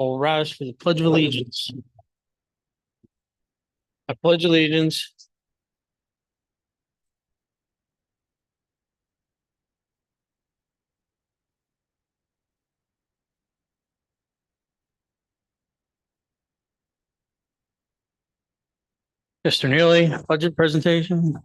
All rise for the Pledge of Allegiance. I pledge allegiance Mr. Neely, budget presentation.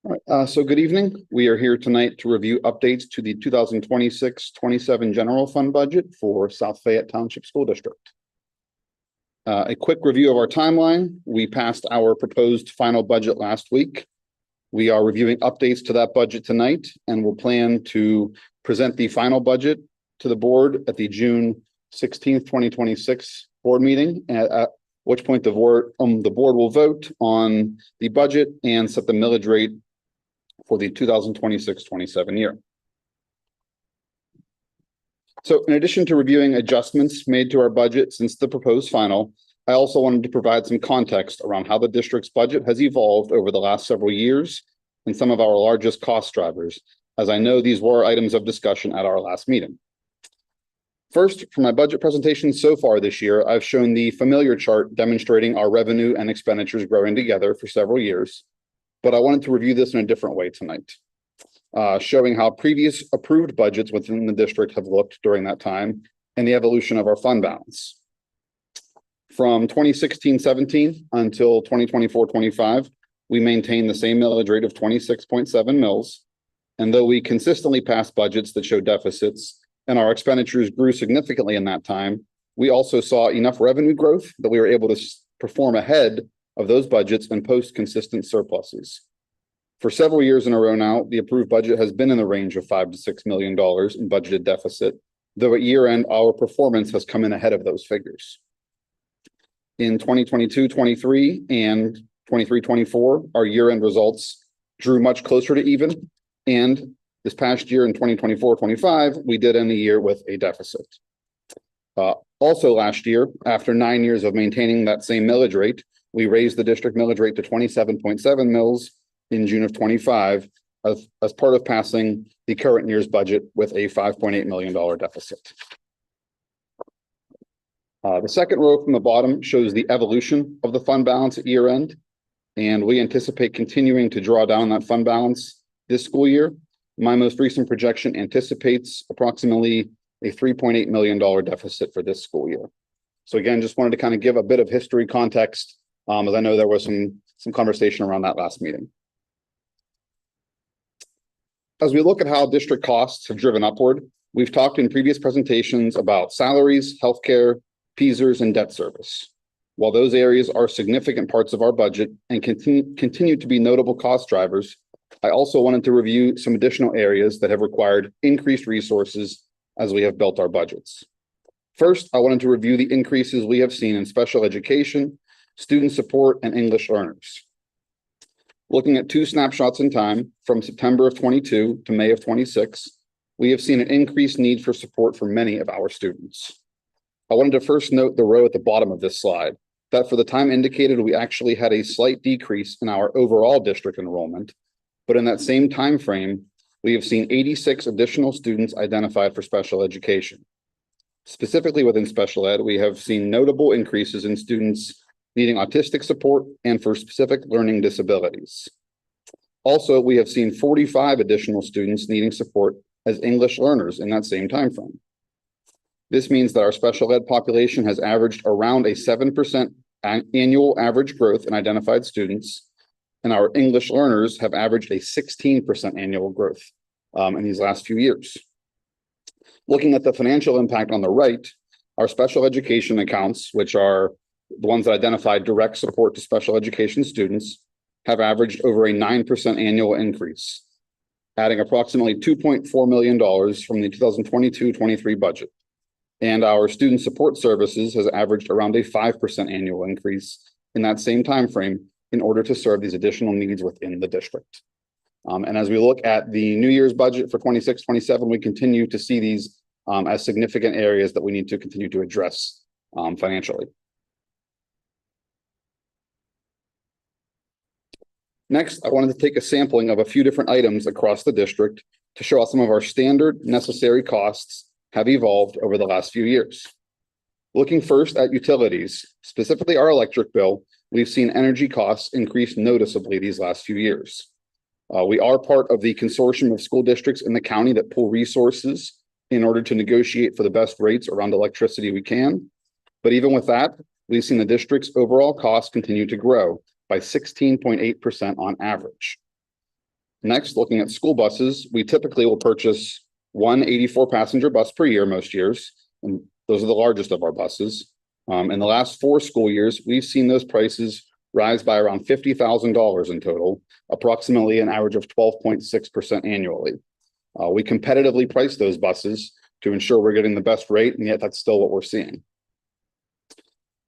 All right, so good evening. We are here tonight to review updates to the 2026-27 general fund budget for South Fayette Township School District. A quick review of our timeline. We passed our proposed final budget last week. We are reviewing updates to that budget tonight, and we'll plan to present the final budget to the board at the June 16th, 2026 board meeting, at which point the board will vote on the budget and set the millage rate for the 2026-27 year. So in addition to reviewing adjustments made to our budget since the proposed final, I also wanted to provide some context around how the district's budget has evolved over the last several years and some of our largest cost drivers, as I know these were items of discussion at our last meeting. First, for my budget presentation so far this year, I've shown the familiar chart demonstrating our revenue and expenditures growing together for several years, but I wanted to review this in a different way tonight, showing how previous approved budgets within the district have looked during that time and the evolution of our fund balance. From 2016-17 until 2024-25, we maintained the same millage rate of 26.7 mils, and though we consistently passed budgets that showed deficits and our expenditures grew significantly in that time, we also saw enough revenue growth that we were able to perform ahead of those budgets and post consistent surpluses. For several years in a row now, the approved budget has been in the range of $5 to $6 million in budgeted deficit, though at year end, our performance has come in ahead of those figures. In 2022-23 and 23-24, our year end results drew much closer to even, and this past year in 2024-25, we did end the year with a deficit. Also last year, after 9 years of maintaining that same millage rate, we raised the district millage rate to 27.7 mils in June of 25 as part of passing the current year's budget with a $5.8 million deficit. The second row from the bottom shows the evolution of the fund balance at year end, and we anticipate continuing to draw down that fund balance this school year. My most recent projection anticipates approximately a $3.8 million deficit for this school year. So again, just wanted to kind of give a bit of history context, as I know there was some conversation around that last meeting. As we look at how district costs have driven upward, we've talked in previous presentations about salaries, healthcare, PSERS, and debt service. While those areas are significant parts of our budget and continue to be notable cost drivers, I also wanted to review some additional areas that have required increased resources as we have built our budgets. First, I wanted to review the increases we have seen in special education, student support, and English learners. Looking at two snapshots in time, from September of 22 to May of 26, we have seen an increased need for support for many of our students. I wanted to first note the row at the bottom of this slide, that for the time indicated, we actually had a slight decrease in our overall district enrollment, but in that same time frame, we have seen 86 additional students identified for special education. Specifically within special ed, we have seen notable increases in students needing autistic support and for specific learning disabilities. Also, we have seen 45 additional students needing support as English learners in that same time frame. This means that our special ed population has averaged around a 7% annual average growth in identified students, and our English learners have averaged a 16% annual growth in these last few years. Looking at the financial impact on the right, our special education accounts, which are the ones that identify direct support to special education students, have averaged over a 9% annual increase, adding approximately $2.4 million from the 2022-23 budget. And our student support services has averaged around a 5% annual increase in that same time frame in order to serve these additional needs within the district. And as we look at the New Year's budget for 26-27, we continue to see these as significant areas that we need to continue to address financially. Next, I wanted to take a sampling of a few different items across the district to show how some of our standard necessary costs have evolved over the last few years. Looking first at utilities, specifically our electric bill, we've seen energy costs increase noticeably these last few years. We are part of the consortium of school districts in the county that pool resources in order to negotiate for the best rates around electricity we can. But even with that, we've seen the district's overall costs continue to grow by 16.8% on average. Next, looking at school buses, we typically will purchase one 84-passenger bus per year most years, and those are the largest of our buses. In the last 4 school years, we've seen those prices rise by around $50,000 in total, approximately an average of 12.6% annually. We competitively price those buses to ensure we're getting the best rate, and yet that's still what we're seeing.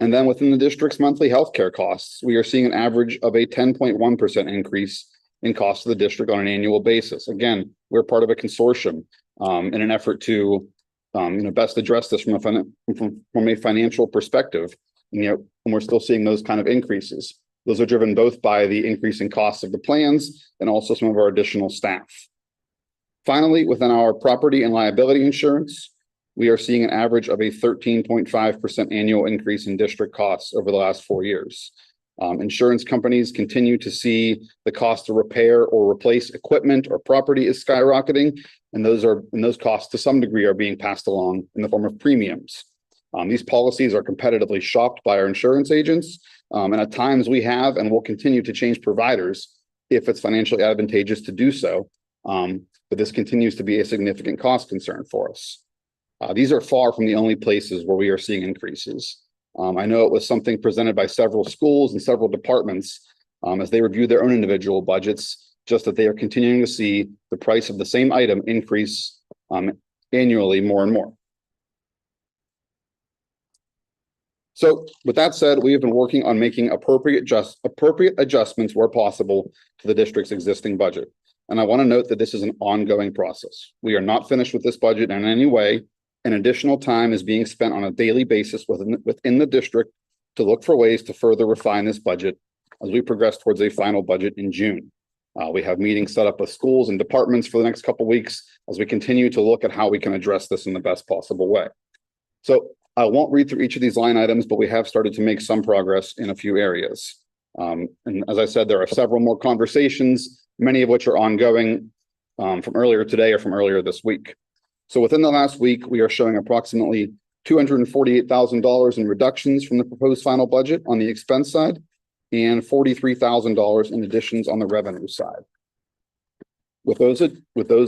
And then within the district's monthly healthcare costs, we are seeing an average of a 10.1% increase in cost to the district on an annual basis. Again, we're part of a consortium in an effort to best address this from a financial perspective. And we're still seeing those kind of increases. Those are driven both by the increasing costs of the plans and also some of our additional staff. Finally, within our property and liability insurance, we are seeing an average of a 13.5% annual increase in district costs over the last 4 years. Insurance companies continue to see the cost to repair or replace equipment or property is skyrocketing, and those costs to some degree are being passed along in the form of premiums. These policies are competitively shopped by our insurance agents, and at times we have and will continue to change providers if it's financially advantageous to do so. But this continues to be a significant cost concern for us. These are far from the only places where we are seeing increases. I know it was something presented by several schools and several departments as they review their own individual budgets, just that they are continuing to see the price of the same item increase annually more and more. So with that said, we have been working on making appropriate adjustments where possible to the district's existing budget. And I want to note that this is an ongoing process. We are not finished with this budget in any way, and additional time is being spent on a daily basis within the district to look for ways to further refine this budget as we progress towards a final budget in June. We have meetings set up with schools and departments for the next couple of weeks as we continue to look at how we can address this in the best possible way. So I won't read through each of these line items, but we have started to make some progress in a few areas. And as I said, there are several more conversations, many of which are ongoing from earlier today or from earlier this week. So within the last week, we are showing approximately $248,000 in reductions from the proposed final budget on the expense side and $43,000 in additions on the revenue side. With those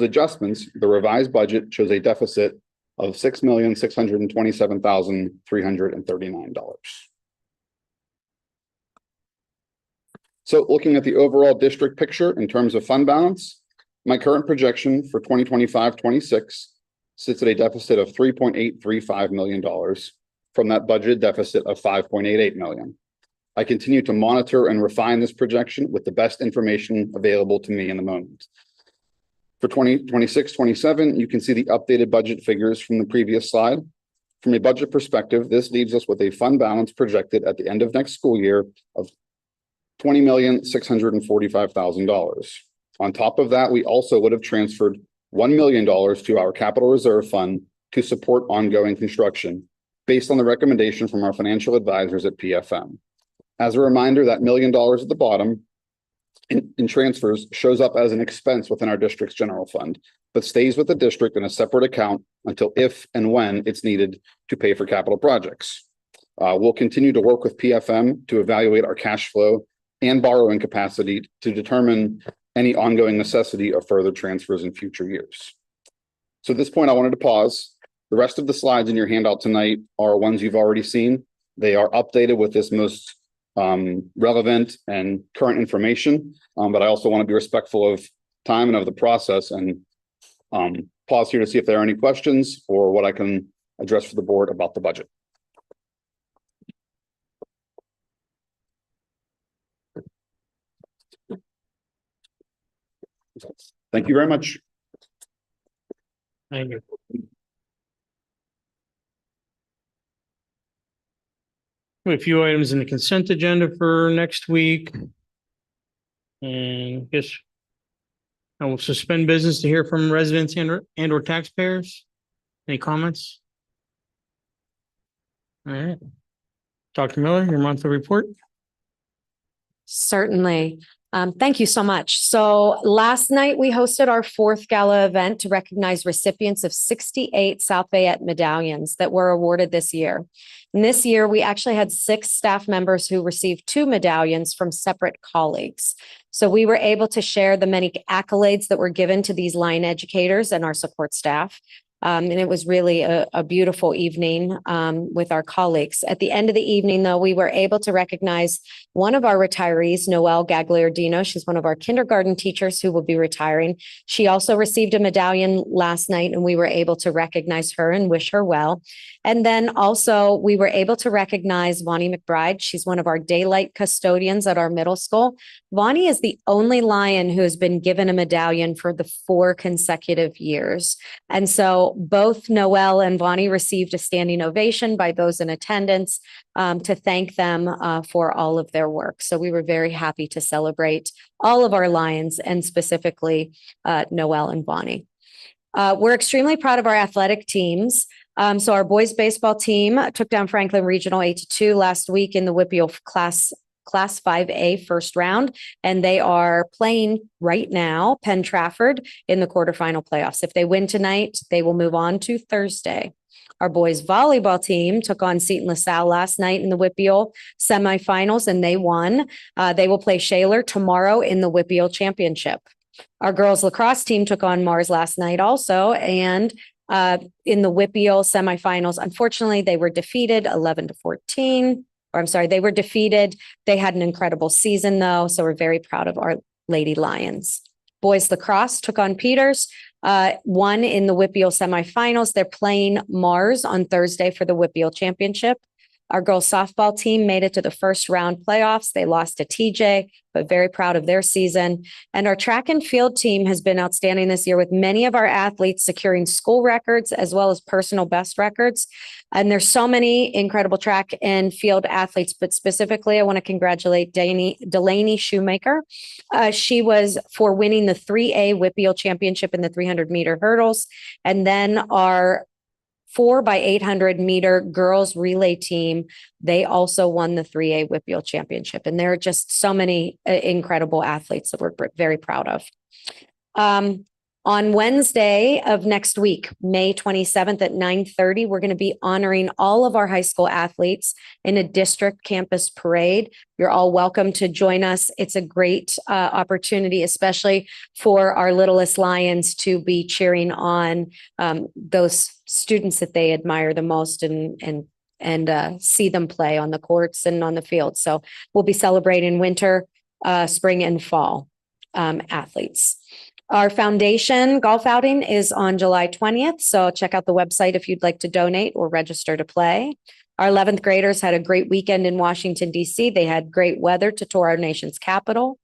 adjustments, the revised budget shows a deficit of $6,627,339. So looking at the overall district picture in terms of fund balance, my current projection for 2025-26 sits at a deficit of $3.835 million from that budgeted deficit of $5.88 million. I continue to monitor and refine this projection with the best information available to me in the moment. For 2026-27, you can see the updated budget figures from the previous slide. From a budget perspective, this leaves us with a fund balance projected at the end of next school year of $20,645,000. On top of that, we also would have transferred $1 million to our capital reserve fund to support ongoing construction based on the recommendation from our financial advisors at PFM. As a reminder, that $1 million at the bottom in transfers shows up as an expense within our district's general fund, but stays with the district in a separate account until if and when it's needed to pay for capital projects. We'll continue to work with PFM to evaluate our cash flow and borrowing capacity to determine any ongoing necessity of further transfers in future years. So at this point, I wanted to pause. The rest of the slides in your handout tonight are ones you've already seen. They are updated with this most relevant and current information, but I also want to be respectful of time and of the process and pause here to see if there are any questions or what I can address for the board about the budget. Thank you very much. Thank you. We have a few items in the consent agenda for next week. And guess I will suspend business to hear from residents and or taxpayers. Any comments? All right. Dr. Miller, your monthly report. Certainly. Thank you so much. So last night we hosted our fourth gala event to recognize recipients of 68 South Fayette medallions that were awarded this year. And this year we actually had 6 staff members who received 2 medallions from separate colleagues. So we were able to share the many accolades that were given to these line educators and our support staff. And it was really a beautiful evening with our colleagues. At the end of the evening, though, we were able to recognize one of our retirees, Noelle Gagliardino. She's one of our kindergarten teachers who will be retiring. She also received a medallion last night, and we were able to recognize her and wish her well. And then also we were able to recognize Vonnie McBride. She's one of our daylight custodians at our middle school. Vonnie is the only Lion who has been given a medallion for the 4 consecutive years. And so both Noelle and Vonnie received a standing ovation by those in attendance to thank them for all of their work. So we were very happy to celebrate all of our Lions and specifically Noelle and Vonnie. We're extremely proud of our athletic teams. So our boys baseball team took down Franklin Regional 8-2 last week in the WPIAL Class 5A first round, and they are playing right now Penn Trafford in the quarterfinal playoffs. If they win tonight, they will move on to Thursday. Our boys volleyball team took on Seton LaSalle last night in the WPIAL semifinals, and they won. They will play Shaler tomorrow in the WPIAL championship. Our girls lacrosse team took on Mars last night also, and in the WPIAL semifinals, unfortunately, they were defeated 11-14. They were defeated. They had an incredible season, though, so we're very proud of our Lady Lions. Boys lacrosse took on Peters, won in the WPIAL semifinals. They're playing Mars on Thursday for the WPIAL championship. Our girls softball team made it to the first round playoffs. They lost to TJ, but very proud of their season. And our track and field team has been outstanding this year with many of our athletes securing school records as well as personal best records. And there's so many incredible track and field athletes, but specifically I want to congratulate Delaney Shoemaker. She was for winning the 3A WPIAL championship in the 300-meter hurdles. And then our 4x800 meter girls relay team, they also won the 3A WPIAL championship. And there are just so many incredible athletes that we're very proud of. On Wednesday of next week, May 27th at 9:30, we're going to be honoring all of our high school athletes in a district campus parade. You're all welcome to join us. It's a great opportunity, especially for our littlest Lions to be cheering on those students that they admire the most and see them play on the courts and on the field. So we'll be celebrating winter, spring, and fall athletes. Our foundation golf outing is on July 20th. So check out the website if you'd like to donate or register to play. Our 11th graders had a great weekend in Washington, D.C. They had great weather to tour our nation's capital.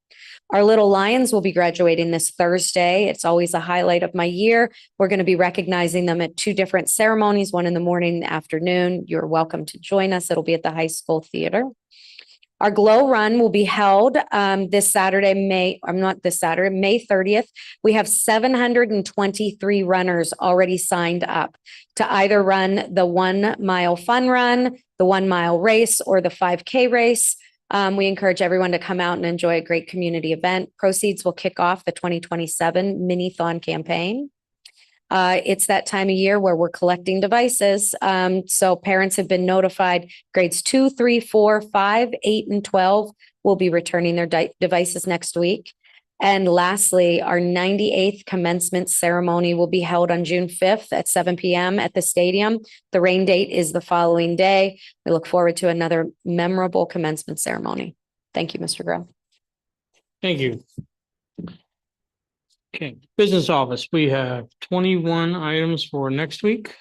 Our little Lions will be graduating this Thursday. It's always a highlight of my year. We're going to be recognizing them at 2 different ceremonies, one in the morning and the afternoon. You're welcome to join us. It'll be at the high school theater. Our Glow Run will be held this Saturday, May 30th. We have 723 runners already signed up to either run the 1 mile fun run, the 1 mile race, or the 5K race. We encourage everyone to come out and enjoy a great community event. Proceeds will kick off the 2027 Mini-Thon campaign. It's that time of year where we're collecting devices. So parents have been notified. Grades 2, 3, 4, 5, 8, and 12 will be returning their devices next week. And lastly, our 98th commencement ceremony will be held on June 5th at 7 p.m. at the stadium. The rain date is the following day. We look forward to another memorable commencement ceremony. Thank you, Mr. Grove. Thank you. Okay, business office, we have 21 items for next week.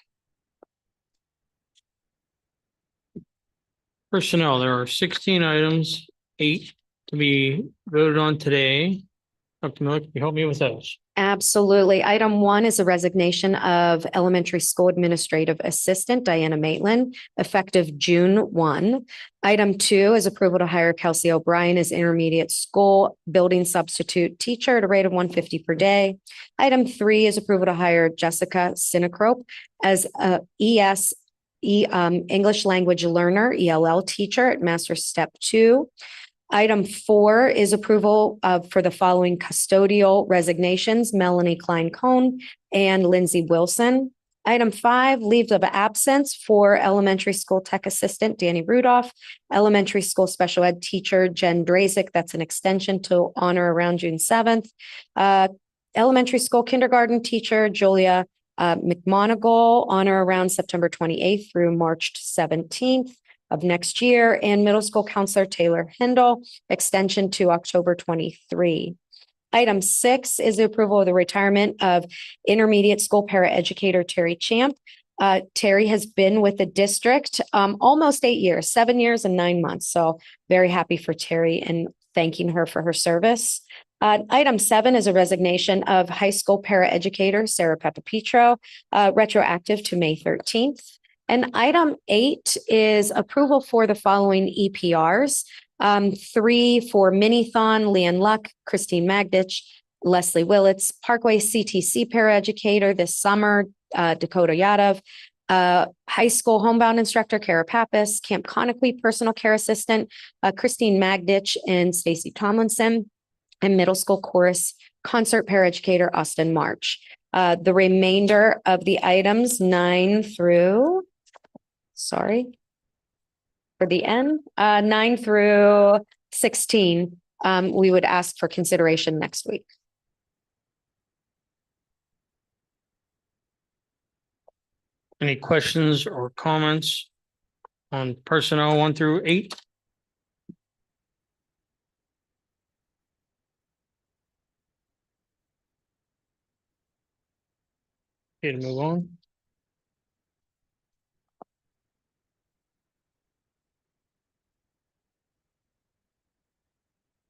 Personnel, there are 16 items, 8 to be voted on today. Dr. Miller, can you help me with those? Absolutely. Item 1 is a resignation of elementary school administrative assistant Diana Maitland, effective June 1. Item 2 is approval to hire Kelsey O'Brien as intermediate school building substitute teacher at a rate of $150 per day. Item 3 is approval to hire Jessica Sinacrope as a English language learner, ELL teacher at Master Step 2. Item 4 is approval for the following custodial resignations: Melanie Klein-Cohn and Lindsay Wilson. Item 5, leaves of absence for elementary school tech assistant Danny Rudolph, elementary school special ed teacher Jen Drazik, that's an extension to honor around June 7th. Elementary school kindergarten teacher Julia McMonigal, honor around September 28th through March 17th of next year, and middle school counselor Taylor Hindle, extension to October 23. Item 6 is the approval of the retirement of intermediate school paraeducator Terry Champ. Terry has been with the district almost 8 years, 7 years and 9 months. So very happy for Terry and thanking her for her service. Item 7 is a resignation of high school paraeducator Sarah Pepapetro, retroactive to May 13th. And item 8 is approval for the following EPRs. 3 for Minithon, Leanne Luck, Christine Magdich, Leslie Willits, Parkway CTC paraeducator this summer, Dakota Yadav, high school homebound instructor Kara Pappas, Camp Conakry personal care assistant Christine Magdich and Stacy Tomlinson, and middle school chorus concert paraeducator Austin March. The remainder of the items 9 through 9 through 16, we would ask for consideration next week. Any questions or comments on personnel 1 through 8? Okay, to move on.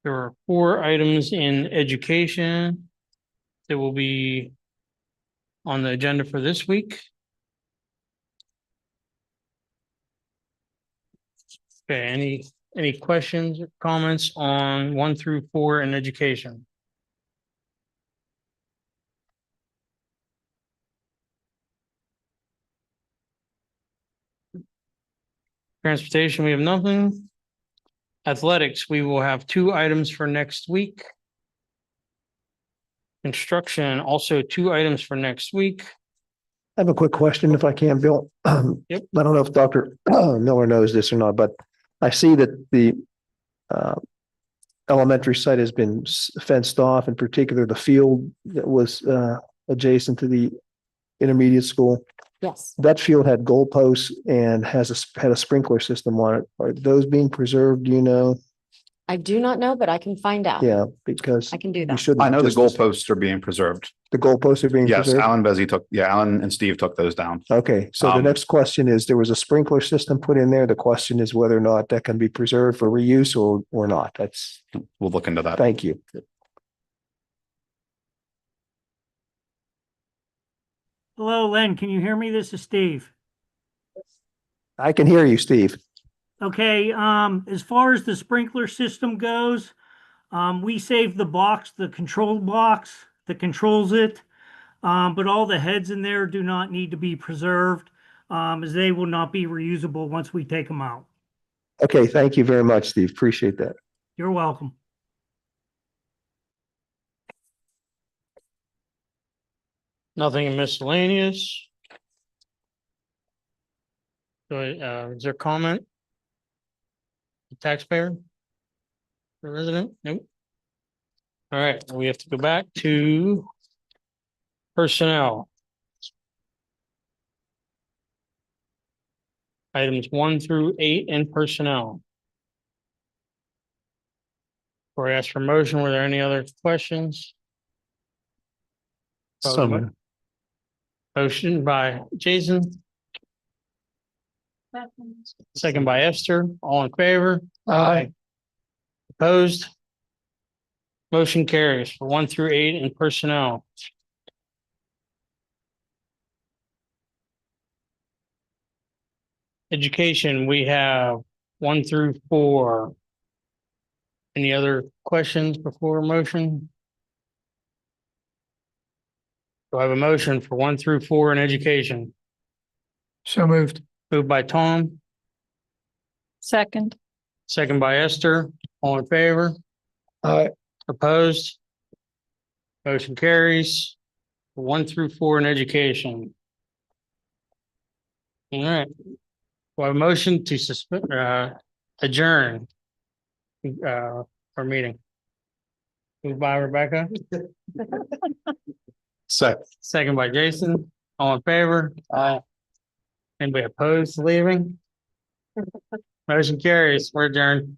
There are 4 items in education that will be on the agenda for this week. Okay, any questions or comments on 1 through 4 in education? Transportation, we have nothing. Athletics, we will have 2 items for next week. Construction, also 2 items for next week. I have a quick question if I can, Bill. Yep. I don't know if Dr. Miller knows this or not, but I see that the elementary site has been fenced off, in particular the field that was adjacent to the intermediate school. Yes. That field had goalposts and had a sprinkler system on it. Are those being preserved? Do you know? I do not know, but I can find out. Yeah, because I can do we that. shouldn't. I know the just- goalposts are being preserved. The goalposts are being Yes, preserved? Alan and Steve took those down. Okay, so the Um, next question is, there was a sprinkler system put in there. The question is whether or not that can be preserved for reuse or not. That's, We'll look into that. thank you. Hello, Len. Can you hear me? This is Steve. I can hear you, Steve. Okay, as far as the sprinkler system goes, we saved the box, the control box that controls it. But all the heads in there do not need to be preserved, as they will not be reusable once we take them out. Okay, thank you very much, Steve. Appreciate that. You're welcome. Nothing in miscellaneous. So, is there comment? Taxpayer? The resident? Nope. All right, we have to go back to personnel. Items 1 through 8 in personnel. Before I ask for motion, were there any other questions? Motion by Jason. Second by Esther. All in favor? Aye. Opposed? Motion carries for 1 through 8 in personnel. Education, we have 1 through 4. Any other questions before motion? Do I have a motion for 1 through 4 in education? So moved. Moved by Tom, Second. second by Esther. All in favor? Aye. Opposed? Motion carries. 1 through 4 in education. All right. Do I have a motion to suspend, adjourn, our meeting? Moved by Rebecca, second by Jason. All in favor? Aye. Anybody opposed to leaving? Motion carries. We're adjourned.